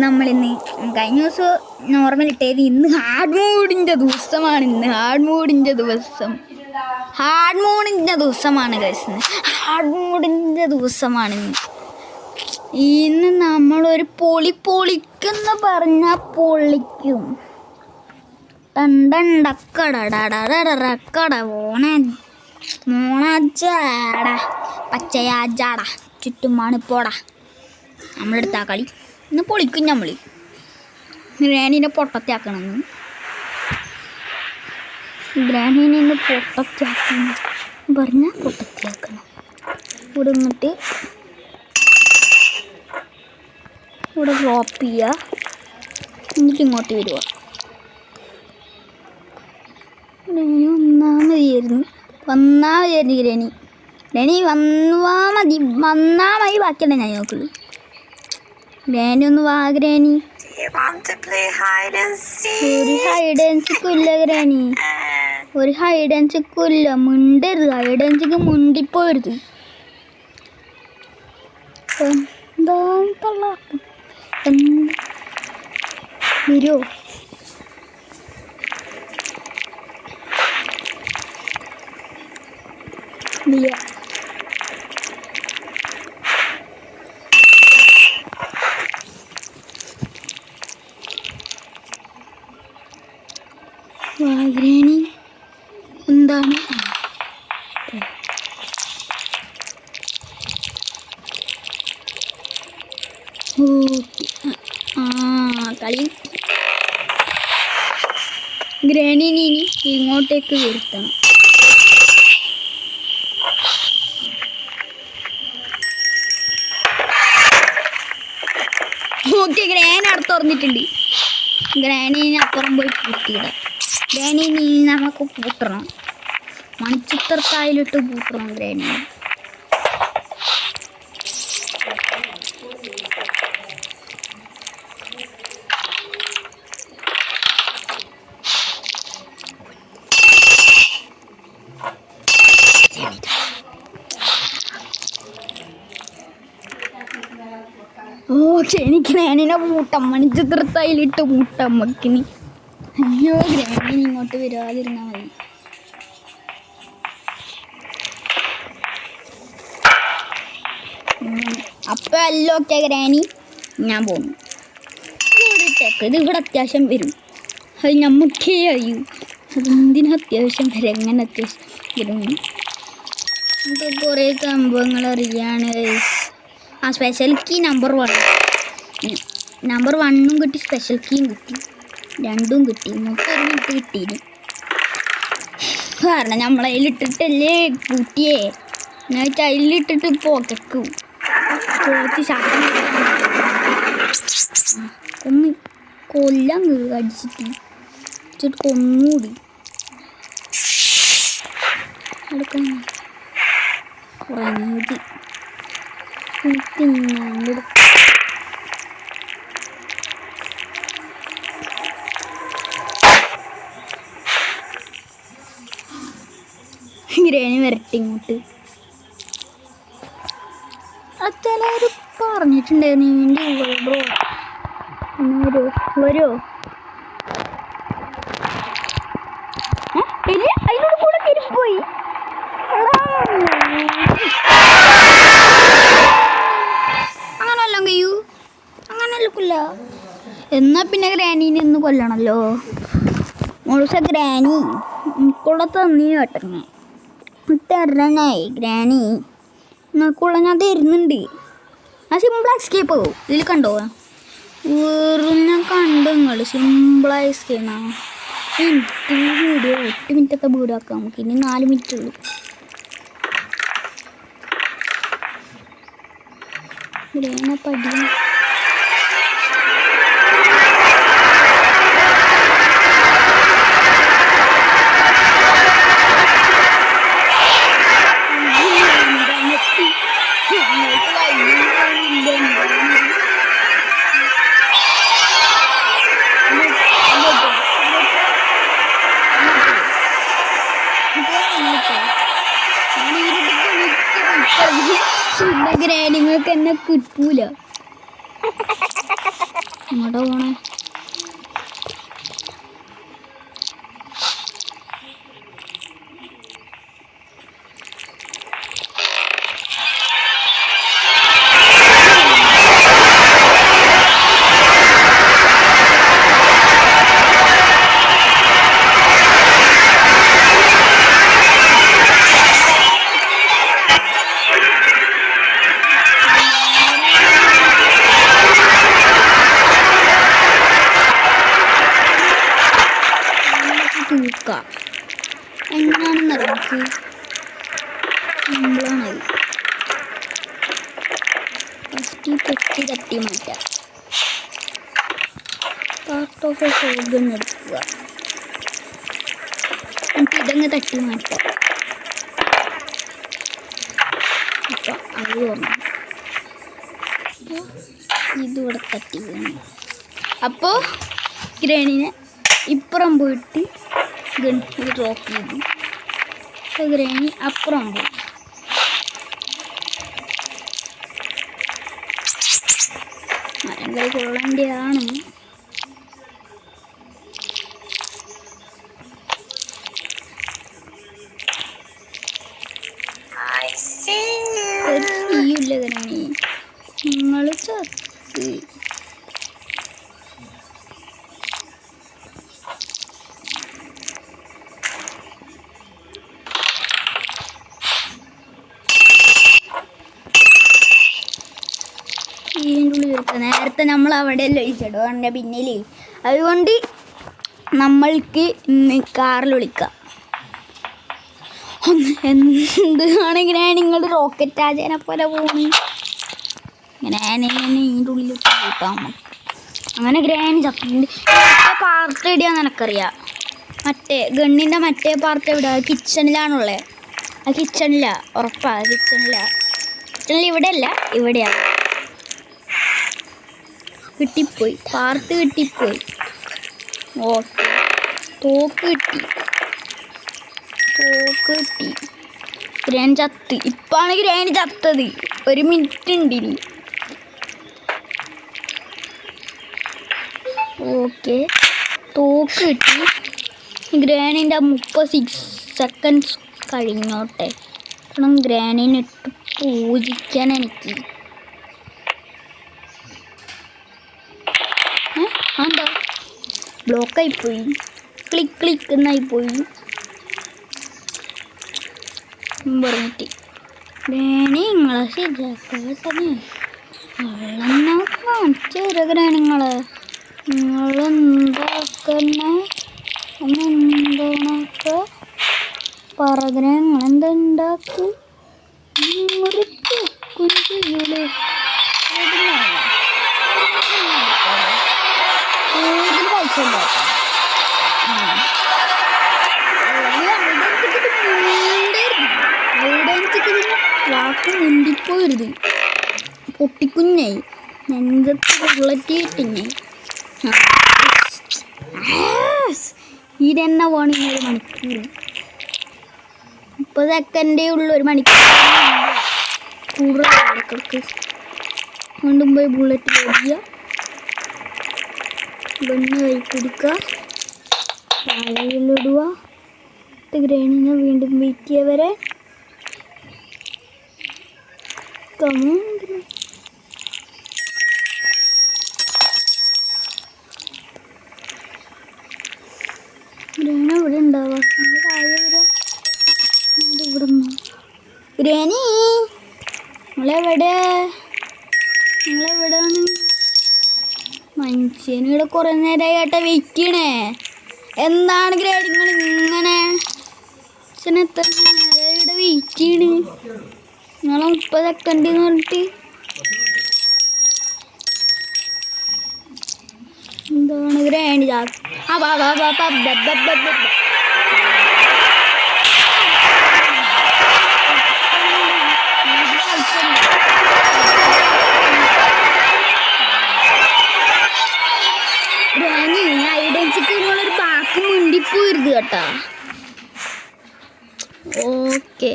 നമ്മളിന്ന് കഴിഞ്ഞ ദിവസം നോർമൽ ഇട്ടേത് ഇന്ന് ഹാർഡ് മൂഡിൻ്റെ ദിവസമാണ്. ഹാർഡ് മൂഡിൻ്റെ ദിവസമാണ് ഗൈസ്. ഹാർഡ് മൂഡിൻ്റെ ദിവസമാണ് ഇന്ന്. നമ്മളൊരു പൊളിക്കെന്ന് പറഞ്ഞാൽ പൊളിക്കും. ടണ്ടക്കട മോണാജാടാ പച്ചയാജാടാ ചുറ്റുമാണ് പോടാ. നമ്മളെടുത്താ കളി ഇന്ന് പൊളിക്കും. നമ്മൾ ഗ്രാനീനെ പൊട്ടത്താക്കണം. ഗ്രാനീനെ ഇന്ന് പൊട്ടത്താക്കണം പറഞ്ഞാൽ പൊട്ടത്താക്കണം. ഇവിടെ നിന്നിട്ട് ഇവിടെ ഡ്രോപ്പ് ചെയ്യുക. എന്നിട്ട് ഇങ്ങോട്ട് വരിക. വന്നാൽ മതിയായിരുന്നു ഗ്രാനി വന്നാൽ മതി. ബാക്കിയല്ല ഞാൻ നോക്കുള്ളൂ. ഗ്രാനി ഒന്ന് വാ ഗ്രാനി. ഒരു ഹൈഡ് ആൻഡ് സിക്കും ഇല്ല ഗ്രാനി, ഒരു ഹൈഡ് ആൻഡ് സിക്കും ഇല്ല. മിണ്ടരുത്, ഹൈഡ് ആൻഡ് സിക്ക് മുണ്ടിപ്പോരുത്. എന്താ തള്ള വരുമോ? ഇല്ല. ഗ്രാനി എന്താണ് കളി? ഗ്രാനിനെ ഇനി ഇങ്ങോട്ടേക്ക് വരുത്തണം. ഓക്കെ, ഗ്രാനി അടുത്ത് തുറന്നിട്ടുണ്ട്. ഗ്രാനിനെ അപ്പുറം പോയി പൂട്ടിയിടാം. ഗ്രാനിനെ നമുക്ക് പൂട്ടണം. മണിച്ചിത്രത്തായിലിട്ട് പൂട്ടണം ഗ്രാനിനെ. ഓക്കെ, എനിക്ക് ഗ്രാനിനെ പൂട്ടാം. മണിച്ചിത്രത്തായിലിട്ട് പൂട്ടാം മക്കിനി. അയ്യോ, ഗ്രാനി ഇങ്ങോട്ട് വരാതിരുന്നാൽ മതി. അപ്പം അല്ലോ. ഓക്കെ ഗ്രാനി, ഞാൻ പോകുന്നു. ഇത് ഇവിടെ അത്യാവശ്യം വരും. അത് നമുക്കേ അറിയൂ. അതെന്തിനും അത്യാവശ്യം വരും. എങ്ങനെ അത്യാവശ്യം വരും? നമുക്ക് കുറേ സംഭവങ്ങൾ അറിയാണ്. ആ സ്പെഷ്യൽ കീ നമ്പർ 1 കിട്ടി, സ്പെഷ്യൽ കീയും കിട്ടി, 2 കിട്ടി. നമുക്ക് 1 മിനിറ്റ് കിട്ടീന്. കാരണം നമ്മളതിലിട്ടിട്ടല്ലേ കൂട്ടിയേ. എന്ന് വെച്ചാൽ അതിലിട്ടിട്ട് പോക്കും പോച്ച് ശാസ്ത്രം ഒന്ന് കൊല്ലാൻ അടിച്ചിട്ട് കൊന്നുകൂടി എടുക്കാൻ കുറഞ്ഞത്. ഗ്രാനി വരട്ടെ ഇങ്ങോട്ട്. ചിലവർ പറഞ്ഞിട്ടുണ്ടായിരുന്നു വരുമോ? അതിനോട് കൂടെ തിരിപ്പോയി. അങ്ങനല്ല കഴിയൂ, അങ്ങനല്ല കൊല്ല. എന്നാ പിന്നെ ഗ്രാനീനെ ഒന്ന് കൊല്ലണല്ലോ. മുഴുസ ഗ്രാനി കൂടെ തന്നീ കേട്ടങ്ങ തരണേ. ഗ്രാനി നിങ്ങൾക്കുള്ള ഞാൻ തരുന്നുണ്ട്. ആ സിമ്പിൾ എസ്കേപ്പ് ആവും. ഇതിൽ കണ്ടോ? വെറും ഞാൻ കണ്ടു. നിങ്ങൾ സിമ്പിളായി എസ്കേപ്പ് ആണ്. വീഡിയോ 8 മിനിറ്റത്തെ വീഡിയോ ആക്കാം നമുക്ക്. ഇനി 4 മിനിറ്റ് ഉള്ളൂ. ഗ്രാന പടി ഗ്രാനിങ്ങൾക്ക് എന്നെ കിട്ടൂല. എങ്ങോട്ടാ പോണേ? എങ്ങനെയാണെന്ന് അറിയാം. സിമ്പിളാണത്. ഫസ്റ്റ് ഈ പെട്ടി തട്ടി മാറ്റാം. പാർട്ട് ഓഫ് എ ഷോട്ട്ഗൺ എടുക്കുക. എന്നിട്ട് ഇതങ്ങ് തട്ടി മാറ്റാം. അപ്പം അത് ഓർമ്മ ഇതിവിടെ തട്ടി വീണു. അപ്പോൾ ഗ്രേണിനെ ഇപ്പുറം പോയിട്ട് ഗൺ ഡ്രോപ്പ് ചെയ്തു. അപ്പോൾ ഗ്രേണി അപ്പുറം പോയി. ഭയങ്കര കൊള്ളേണ്ടതാണ്. ചെയ്യൂല ഗ്രേണി, നിങ്ങൾ ചത്ത്. നേരത്തെ നമ്മൾ അവിടെ ഒഴിച്ചിടും എൻ്റെ പിന്നിൽ. അതുകൊണ്ട് നമ്മൾക്ക് ഇന്ന് കാറിൽ വിളിക്കാം. എന്താണെങ്കിൽ നിങ്ങൾ റോക്കറ്റ് ആചാനെ പോലെ പോകുന്നു. ഇങ്ങനെ ഇതിൻ്റെ ഉള്ളിൽ കൂട്ടാം നമുക്ക്. അങ്ങനെ ഗ്രാനി ചപ്പിട്ടുണ്ട്. പാർട്ട് എവിടെയാന്ന് എനിക്കറിയാം. മറ്റേ ഗണ്ണിൻ്റെ മറ്റേ പാർട്ട് എവിടെ? കിച്ചണിലാണുള്ളത്. ആ കിച്ചണിലാ, ഉറപ്പാ കിച്ചണിലാ. കിച്ചണിൽ ഇവിടെ അല്ല, ഇവിടെയാണ്. കിട്ടിപ്പോയി, പാർട്ട് കിട്ടിപ്പോയി. ഓക്കെ, തോക്ക് കിട്ടി. ഗ്രാനി ചത്ത്. ഇപ്പാണ് ഗ്രാനി ചത്തത്. 1 മിനിറ്റ് ഉണ്ട് ഇനി. ഓക്കെ, തോക്ക് കിട്ടി. ഗ്രാനിൻ്റെ 36 സെക്കൻഡ്സ് കഴിഞ്ഞോട്ടെ. കാരണം ഗ്രാനിനെ ഇട്ട് പൂജിക്കാൻ എനിക്ക്. എന്താ ബ്ലോക്കായിപ്പോയി, ക്ലിക്ക് എന്നായിപ്പോയി പറഞ്ഞിട്ട്. ഗ്രാനി നിങ്ങളെ ശരിയാക്കട്ടെ. വെള്ളം കാണിച്ചു തരാം ഗ്രാനിങ്ങളെ. നിങ്ങളെന്താക്കന്നെ എന്താണൊക്കെ പറഗ്രാ. നിങ്ങളെന്താ ഉണ്ടാക്കി ഒരു കേക്കും ചെയ്യൂലേ? വാക്ക് മുണ്ടിപ്പോരുത്. പൊട്ടിക്കുഞ്ഞായി നെഞ്ചത്ത് ബുള്ളറ്റ് കിട്ടിഞ്ഞേ. ഇതെന്നെ വേണം 1 മണിക്കൂർ. 30 സെക്കൻഡേ ഉള്ളൂ 1 മണിക്കൂർ. കൂടുതൽ വീണ്ടും പോയി ബുള്ളറ്റ് ഓടിക്കുക, ഗണ്ണ് കൈ പിടിക്കുക, തലയിലിടുക. ഗ്രാനിനെ വീണ്ടും വെയിറ്റ് ചെയ്യവരെ. ഗ്രാനി ഇവിടെ ഉണ്ടാവുക. ഇവിടുന്ന് ഗ്രാനി നിങ്ങളെവിടെയാണ്? മനുഷ്യനിവിടെ കുറേ നേരമായിട്ട് വെയിറ്റ് ചെയ്യണേ. എന്താണ് ഗ്രാനി നിങ്ങൾ ഇങ്ങനെ എത്ര നേരം ഇവിടെ വെയിറ്റ് ചെയ്യണേ? നിങ്ങൾ 30 സെക്കൻഡ് എന്ന് പറഞ്ഞിട്ട് എന്താണ് ഗ്രാനി? ഗ്രാനി ഐഡൻസിക്ക് നിങ്ങളൊരു ബാക്ക് മുണ്ടിപ്പോയിരുത് കേട്ടാ. ഓക്കെ,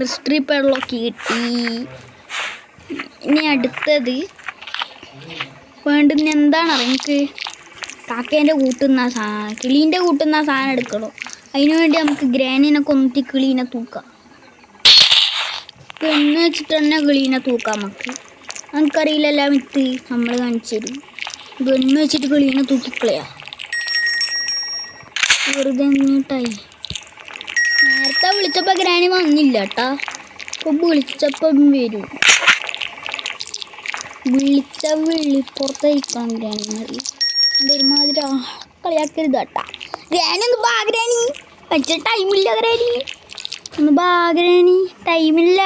റിസ്ട്രി പെഡ്ലോക്ക് കിട്ടി. ഇനി അടുത്തത് വേണ്ടുന്ന എന്താണറിയാം എനിക്ക് കാക്കേൻ്റെ കൂട്ടുന്ന സാധനം കിളീൻ്റെ കൂട്ടുന്ന സാധനം എടുക്കണം. അതിനു വേണ്ടി നമുക്ക് ഗ്രാനീനെ കൊന്നിട്ട് കിളീനെ തൂക്കാം. പെണ്ണ് വെച്ചിട്ട് തന്നെ കിളീനെ തൂക്കാം. നമുക്കറിയില്ലല്ലോ മിത്ത് നമ്മൾ കാണിച്ചു തരും. പെണ്ണ് വെച്ചിട്ട് കിളീനെ തൂക്കിക്കളയാ വെറുതെ എന്നിട്ടായി. നേരത്തെ വിളിച്ചപ്പോൾ ഗ്രാനി വന്നില്ല കേട്ടാ. ഇപ്പം വിളിച്ചപ്പം വരും. വിളിച്ച വിളിപ്പുറത്തായിരിക്കണം ഗ്രാനി. ഒരുമാതിരി കളിയാക്കരുത് കേട്ടാ. ഗ്രാനി ഒന്ന് ബാ ഗ്രാനി. വെച്ച ടൈമില്ല ഗ്രാനി. ഒന്ന് ബാ ഗ്രാനി. ടൈമില്ല.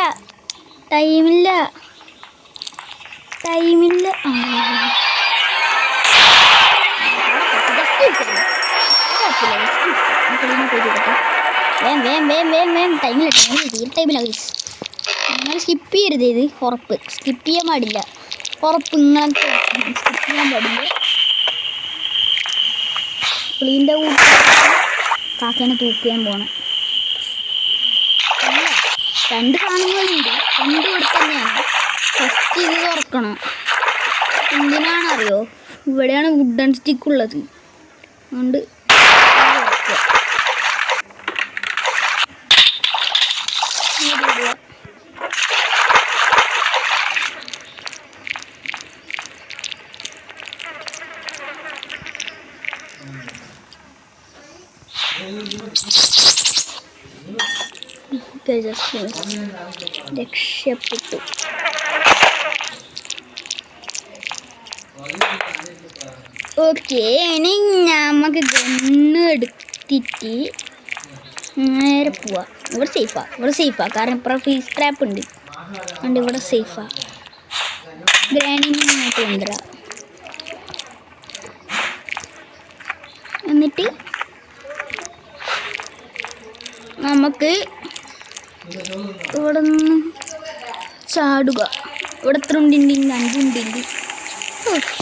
നിങ്ങൾ സ്കിപ്പ് ചെയ്യരുത്. ഇത് ഉറപ്പ്. സ്കിപ്പ് ചെയ്യാൻ പാടില്ല. ഉറപ്പ്. ഇങ്ങനത്തെ സ്കിപ്പ് ചെയ്യാൻ പാടില്ല. കിളീൻ്റെ കൂട്ട് കാക്കേനെ തൂക്കിയാൻ പോണം. അല്ല, 2 സാധനങ്ങളുണ്ട്. 2 ഇവിടെ തന്നെയാണ്. ഫസ്റ്റ് ഇത് തുറക്കണം. എന്തിനാണറിയോ? ഇവിടെയാണ് വുഡൻ സ്റ്റിക്ക് ഉള്ളത്. അതുകൊണ്ട് രക്ഷപ്പെട്ടു. ഓക്കെ, ഇനി നമുക്ക് ഗണ്ണ് എടുത്തിട്ട് നേരെ പോവാം. ഇവിടെ സേഫാ കാരണം ഇപ്പോൾ ഫീസ് ട്രാപ്പ് ഉണ്ട്. അതുകൊണ്ട് ഇവിടെ സേഫാ. ഗ്രാനിനെ ഇങ്ങോട്ട് കൊണ്ടുവരാം. എന്നിട്ട് നമുക്ക് ഇവിടെ നിന്ന് ചാടുക. ഇവിടെ എത്ര ഉണ്ടിൻ്റെ 5 ഉണ്ടിൻ്റെ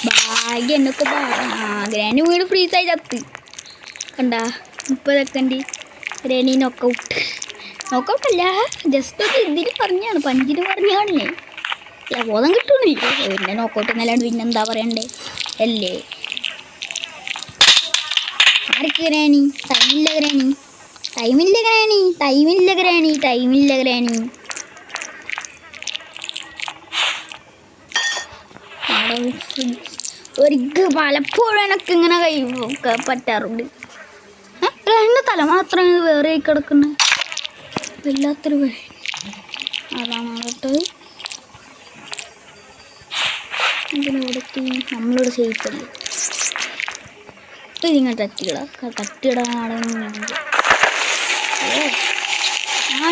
ഭാഗ്യം എന്നൊക്കെ ഗ്രാനി വീട് ഫ്രീസായി ചത്ത് കണ്ട. 30 സെക്കൻഡ് ഗ്രാനി നോക്കൗട്ടല്ല, ജസ്റ്റ് ഒരു ഇതിന് പറഞ്ഞാണ്, പഞ്ചിന് പറഞ്ഞാണല്ലേ. അല്ല, ബോധം കിട്ടണില്ല. പിന്നെ നോക്കൗട്ട് എന്നല്ലാണ്ട് പിന്നെന്താ പറയണ്ടേ അല്ലേ. ആർക്ക് ഗ്രാനി? ടൈമില്ല ഗ്രാനി. ഒരിക്കൽ പലപ്പോഴും എനക്ക് ഇങ്ങനെ കൈ പറ്റാറുണ്ട്. ഗ്രാനിൻ്റെ തല മാത്രം വേറെ കിടക്കുന്നത് വല്ലാത്തൊരു അതാണ് കേട്ടത്. ഇതിനെവിടത്തി നമ്മളിവിടെ സേഫല്ലേ. ഇതിങ്ങനെ തട്ടിയിടാനാണെങ്കിൽ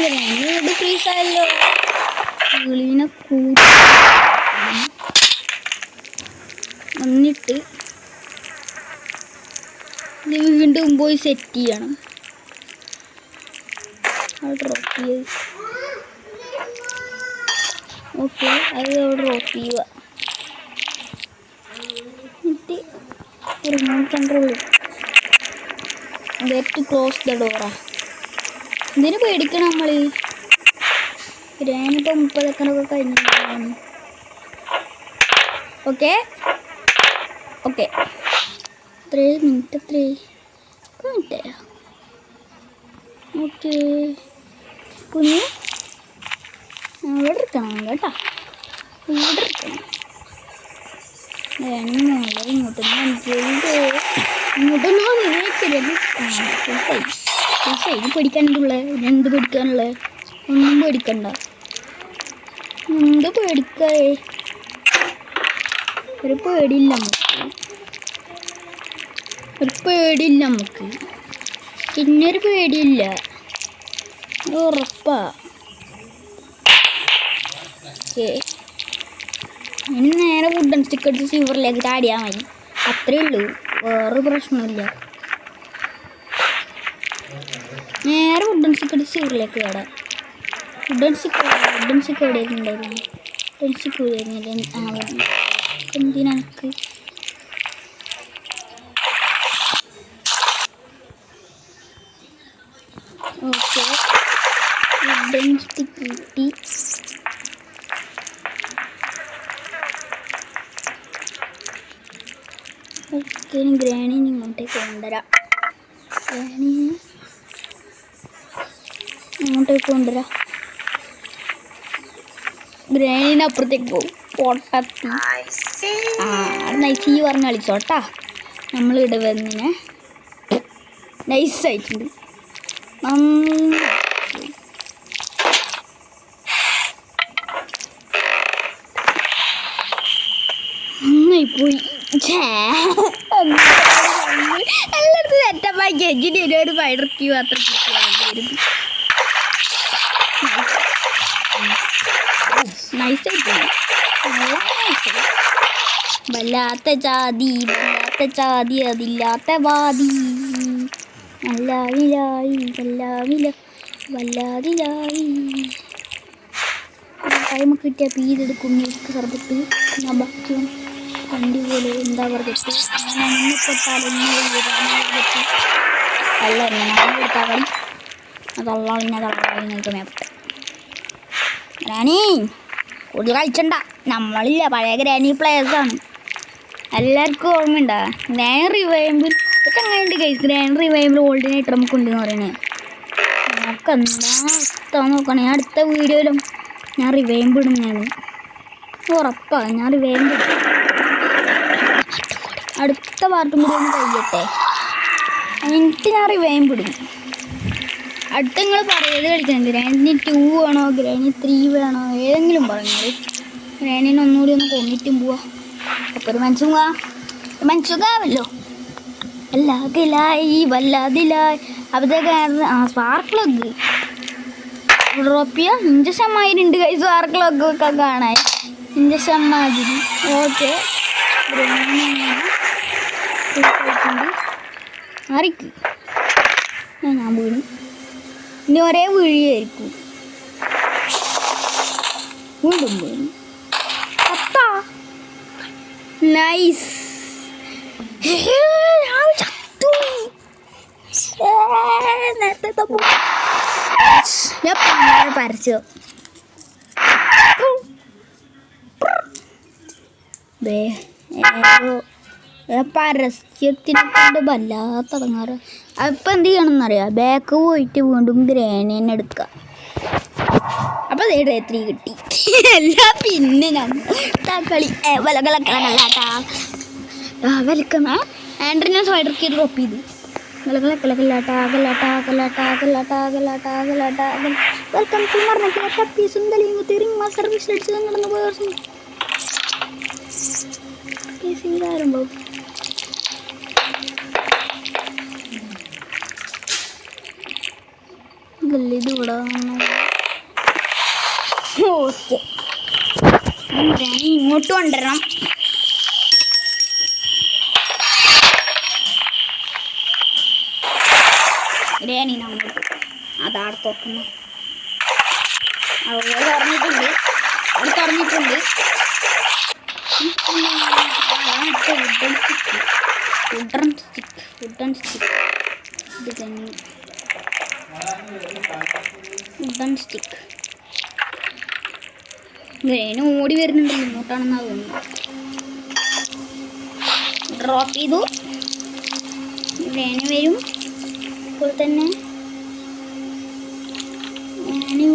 ഗ്രാനി ഫ്രീസായല്ലോ. കിളീനെ കൂട്ടി എന്നിട്ട് ഇത് വീണ്ടും പോയി സെറ്റ് ചെയ്യണം. അത് ഡ്രോപ്പ് ചെയ്ത് ഓക്കെ, അത് അവിടെ ഡ്രോപ്പ് ചെയ്യുക. എന്നിട്ട് remote control get close the ഡോറാ. ഇതിന് പേടിക്കണം നമ്മൾ. ഗ്രാനിപ്പോൾ 30 സെക്കൻഡൊക്കെ കഴിഞ്ഞിട്ടുണ്ടാണ്. ഓക്കെ എത്ര മിനിറ്റ് ഓക്കെ. കുഞ്ഞ് ഇവിടെ ഇരിക്കണം കേട്ടോ. ഇങ്ങോട്ടൊന്നും പേടിക്കാനുള്ളത്. എന്ത് പേടിക്കാനുള്ളത്? ഒന്നും പേടിക്കണ്ട. എന്ത് പേടിക്കേ? ഒരു പേടിയില്ല നമുക്ക്. പിന്നൊരു പേടിയില്ല, ഉറപ്പാ. ഓക്കെ, ഇനി നേരെ വുഡൻ സ്റ്റിക്ക് എടുത്ത് സിവറിലേക്ക് ചാടിയാൽ മതി. അത്രയേ ഉള്ളൂ, വേറെ പ്രശ്നമില്ല. നേരെ വുഡൻ സ്റ്റിക്ക് എടുത്ത് സിവറിലേക്ക് ചാടാം. വുഡൻ സ്റ്റിക്ക് എവിടെ ഉണ്ടായിരുന്നു? വുഡൻ സ്റ്റിക്ക് എന്തിനക്ക് ഓക്കെ. വുഡൻ സ്റ്റിക്ക് കിട്ടി. ഓക്കെ ഗ്രാനിനെ ഇങ്ങോട്ടേക്ക് കൊണ്ടുവരാം. ഗ്രാനിനെ ഇങ്ങോട്ടേക്ക് കൊണ്ടുവരാം. ഗ്രാനിന് അപ്പുറത്തേക്ക് പോകും. പൊട്ടത്തി നൈസ് പറഞ്ഞ് കളിച്ചോട്ടാ. നമ്മളിവിടെ വന്നിനെ നൈസായിട്ടുണ്ട്. നന്നായി പോയി. എല്ലായിടത്തും സെറ്റപ്പാക്കി എഞ്ചിന് ഒരു ഫൈഡർ ക്യൂ അത്ര കിട്ടിയായിരുന്നു. നൈസായി പോയി. വല്ലാത്ത ജാതി അതില്ലാത്ത വാതി വല്ലാതിലായി ടൈം കിട്ടിയ പീരെടുക്കും മിൽക്ക് സർബത്ത് ബാക്കി വണ്ടി പോലെ എന്താ പറയുക അങ്ങനെ മുന്നപ്പെട്ടാൽ അല്ല എടുത്താൽ കളി അതങ്ങൾക്ക് മേപ്പെട്ടെ. ഗ്രാനി കൂടുതൽ കളിച്ചണ്ട. നമ്മളില്ല പഴയ ഗ്രാനി പ്ലേയേഴ്സാണ്. എല്ലാവർക്കും ഓർമ്മയുണ്ടാ ഗ്രാനി റിവൈമ്പിൽ ഒക്കെ അങ്ങനെയുണ്ട് ഗൈസ്. ഗ്രാനി റിവൈമ്പിൽ ഓൾഡിനേറ്റർ നമുക്കുണ്ടെന്ന് പറയണേ. നമുക്ക് എന്താ അവസ്ഥ നോക്കണേ. അടുത്ത വീഡിയോയിലും ഞാൻ റിവൈമ്പ് ഇടുന്നതാണ് ഉറപ്പാണ്. ഞാൻ റിവൈമ്പ് ഇടും. അടുത്ത പാർട്ടും കൂടി ഒന്ന് കഴിയട്ടെ എന്നിട്ട് ഞാൻ റിവൈമ്പ് ഇടും. അടുത്ത നിങ്ങൾ പറയത് കളിക്കണം. ഗ്രാനി 2 വേണോ ഗ്രാനി 3 വേണോ ഏതെങ്കിലും പറഞ്ഞാൽ ഗ്രാനിനെ ഒന്നുകൂടി ഒന്ന് കൊന്നിട്ടും പോവാ. അപ്പോൾ ഒരു മനസ്സുകാവല്ലോ. വല്ലാതിലായി അപ്പത്തേക്ക് സ്പാർക്ക്ലൊക്കെ ഡ്രോപ്പിയ ഇഞ്ചക്ഷൻ മാതിരിണ്ട് കൈ. സ്പാർക്ക്ലൊക്കെ ഒക്കെ കാണാൻ ഇഞ്ചക്ഷൻ മാതിരി. ഓക്കെ ആറിക്ക് ഞാൻ വീണു. ഇനി ഒരേ വീഴിയായിരിക്കും. വീണ്ടും വീണു. നൈസ്. നേരത്തെ ഞാൻ പരച്ചു പരസ്യത്തിനെ കൊണ്ട് വല്ലാത്ത തുടങ്ങാറ്. അപ്പം എന്ത് ചെയ്യണമെന്നറിയാം. ബാക്ക് പോയിട്ട് വീണ്ടും ഗ്രാനി തന്നെ എടുക്കുക. അപ്പം അതേ 3 കിട്ടി. എല്ലാം പിന്നെ കളി വെൽക്കം ആൻഡ്രിനെ സ്പൈഡർക്ക് ഡ്രോപ്പ് ചെയ്തു. വെൽക്കം ടു സർവീസ് അടിച്ച് നടന്നു പോയ ആരംഭം. ഇത് ഇവിടെ ഓക്കെ ഇങ്ങോട്ട് കൊണ്ടുവരണം. ഗ്രാനി അങ്ങോട്ട് അതാടെ തുറക്കുന്നു. അവിടെ തുറന്നിട്ടുണ്ട്. വുഡൻ സ്റ്റിക്ക് ഗ്രാനി ഓടി വരുന്നുണ്ടല്ലോ. ഇങ്ങോട്ടാണെന്നാ തോന്നുന്നു. ഡ്രോപ്പ് ചെയ്തു. ഗ്രാനി വരും. അപ്പോൾ തന്നെ ഗ്രാനി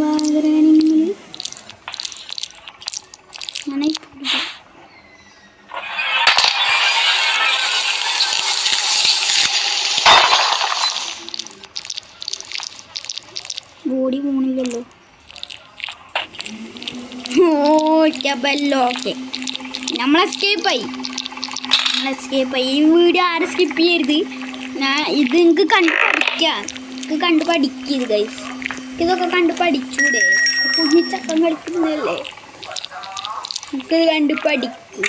ബോഡി പോണില്ലല്ലോ. ഓക്കെ നമ്മൾ എസ്കേപ്പായി. ഈ വീഡിയോ ആരും സ്കിപ്പ് ചെയ്യരുത്. ഇത് നിങ്ങൾക്ക് കണ്ടു പഠിക്കരുത് ഗൈസ്. ഇതൊക്കെ കണ്ട് പഠിച്ചൂടെ. കുഞ്ഞിച്ചക്കം കളിക്കുന്നതല്ലേ. നമുക്ക് കണ്ട് പഠിക്കും.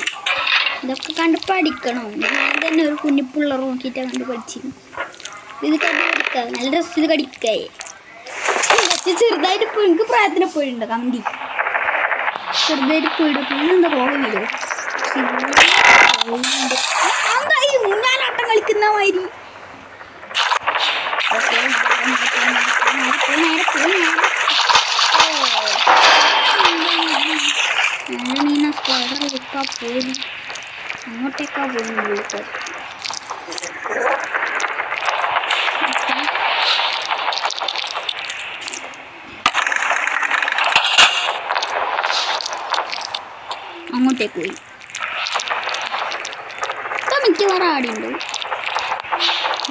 ഇതൊക്കെ കണ്ട് പഠിക്കണം. ഞാൻ തന്നെ ഒരു കുഞ്ഞിപ്പിള്ളർ നോക്കിയിട്ടാണ് കണ്ട് പഠിച്ചിരുന്നു. ഇത് കണ്ട് പഠിക്കാം. നല്ല രസം. ഇത് കടിക്കായി ചെറുതായിട്ട് പോയി. എനിക്ക് പ്രായത്തിനെ പോയിട്ടുണ്ട്. കമന്റി ചെറുതായിട്ട് പോയിട്ട് പിന്നെന്താ പോകില്ലോ. ഞാനാട്ടം കളിക്കുന്ന മാതിരി. അങ്ങോട്ടേക്കാ പോകുന്നു. പുറത്തേക്ക് പോയി. ഇപ്പം മിക്കവാറും ആടിയുണ്ട്.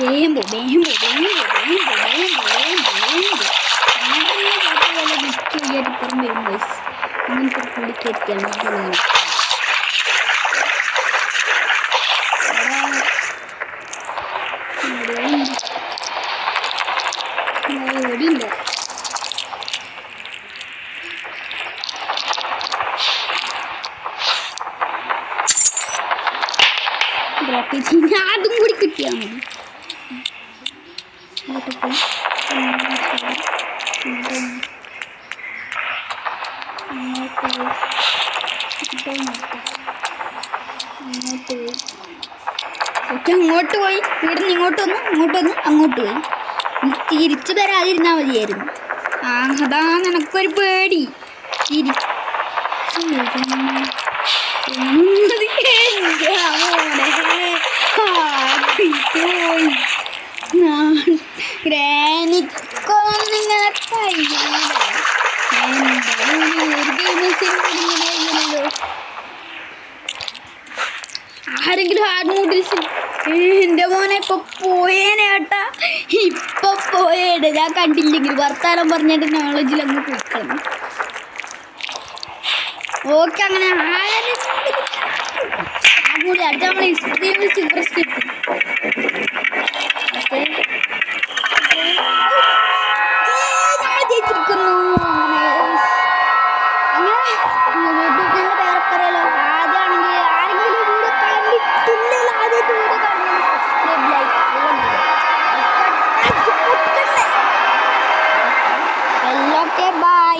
വേമ്പോ ഇപ്പുറം വരും ബോയ്സ്. അങ്ങനത്തെ പുള്ളിക്കെത്തിയാണ് ഓടിയുണ്ട്. ഡ്രോപ്പ് ചെയ്ത് അതും കൂടി കിട്ടിയാൽ മതി. അങ്ങോട്ട് പോയി അങ്ങോട്ട് പോയി ഇവിടുന്ന് ഇങ്ങോട്ട് വന്ന് അങ്ങോട്ട് പോയി. തിരിച്ചു വരാതിരുന്നാൽ മതിയായിരുന്നു. അതാ നിനക്കൊരു പേടി. ഗ്രാനിക്കൊന്നിങ്ങനെ ആരെങ്കിലും ഹാർഡ് നൂഡിൽസ് എൻ്റെ മോനെ ഇപ്പൊ പോയേനേട്ടാ. ഇപ്പൊ പോയേട് ഞാൻ കണ്ടില്ലെങ്കിൽ വർത്താനം പറഞ്ഞിട്ട് നോളജിൽ അങ്ങ് പോയിക്കളഞ്ഞു. ഓക്കെ അങ്ങനെ അടുത്ത നമ്മൾ എക്സ്ട്രീം സൂപ്പർ സ്കിപ്പ് ജയിച്ചിരിക്കുന്നു. അങ്ങനെ പേരക്കറിയാലോ. ആദ്യമാണെങ്കിൽ ആരെങ്കിലും വീഡിയോ കണ്ടിട്ടില്ലെങ്കിൽ ആദ്യമായിട്ട് വീഡിയോ കാണുന്നത് സബ്സ്ക്രൈബ് ലൈക്ക് ഓക്കെ ബൈ.